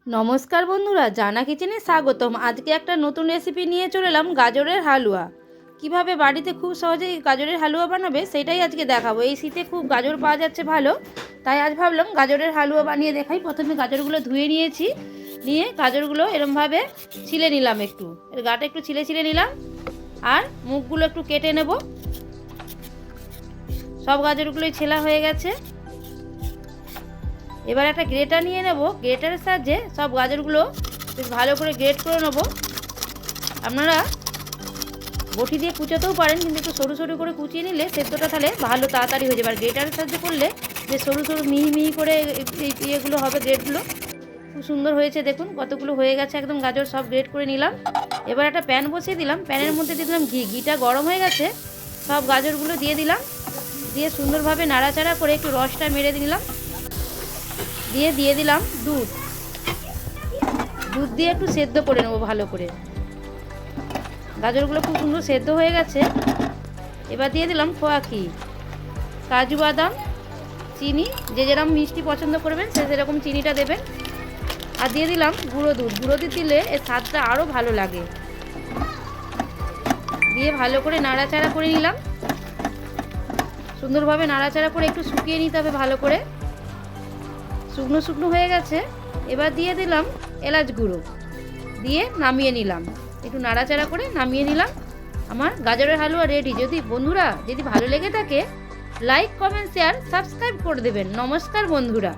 নমস্কার বন্ধুরা, জানা কিচেনে স্বাগতম। আজকে একটা নতুন রেসিপি নিয়ে চলে এলাম, গাজরের হালুয়া। কিভাবে বাড়িতে খুব সহজেই গাজরের হালুয়া বানাবে সেটাই আজকে দেখাবো। এই শীতে খুব গাজর পাওয়া যাচ্ছে ভালো, তাই আজ ভাবলাম গাজরের হালুয়া বানিয়ে দেখাই। প্রথমে গাজরগুলো ধুয়ে নিয়েছি, নিয়ে গাজরগুলো এরমভাবে ছিলে নিলাম, একটু এর গাটা একটু ছিলে ছিলে নিলাম, আর মুখগুলো একটু কেটে নেব। সব গাজরগুলোই ছেলা হয়ে গেছে। এবার একটা গ্রেটার নিয়ে নেব, গ্রেটারের সাহায্যে সব গাজরগুলো বেশ ভালো করে গ্রেট করে নেব। আপনারা বটি দিয়ে কুচাতেও পারেন, কিন্তু একটু সরু সরু করে কুচিয়ে নিলে সেদ্ধটা তাহলে ভালো তাড়াতাড়ি হয়ে যাবে। আর গ্রেটারের সাহায্যে করলে যে সরু সরু মিহি মিহি করে এই ইয়েগুলো হবে, গ্রেটগুলো খুব সুন্দর হয়েছে। দেখুন কতগুলো হয়ে গেছে, একদম গাজর সব গ্রেট করে নিলাম। এবার একটা প্যান বসিয়ে দিলাম, প্যানের মধ্যে দিয়ে দিলাম ঘি। ঘিটা গরম হয়ে গেছে, সব গাজরগুলো দিয়ে দিলাম, দিয়ে সুন্দরভাবে নাড়াচাড়া করে একটু রসটা মেরে নিলাম, দিয়ে দিলাম দুধ। দুধ দিয়ে একটু সেদ্ধ করে নেবো ভালো করে। গাজরগুলো খুব সুন্দর সেদ্ধ হয়ে গেছে। এবার দিয়ে দিলাম খোয়া ক্ষীর, কাজু বাদাম, চিনি, যে যেরকম মিষ্টি পছন্দ করবেন সে সেরকম চিনিটা দেবেন। আর দিয়ে দিলাম গুঁড়ো দুধ। গুঁড়ো দুধ দিলে এর স্বাদটা আরও ভালো লাগে। দিয়ে ভালো করে নাড়াচাড়া করে নিলাম, সুন্দরভাবে নাড়াচাড়া করে একটু শুকিয়ে নিতে হবে ভালো করে। শুকনো শুকনো হয়ে গেছে। এবার দিয়ে দিলাম এলাচ গুঁড়ো, দিয়ে নামিয়ে নিলাম, একটু নাড়াচাড়া করে নামিয়ে নিলাম। আমার গাজরের হালুয়া রেডি। বন্ধুরা যদি ভালো লেগে থাকে, লাইক, কমেন্ট, শেয়ার, সাবস্ক্রাইব করে দেবেন। নমস্কার বন্ধুরা।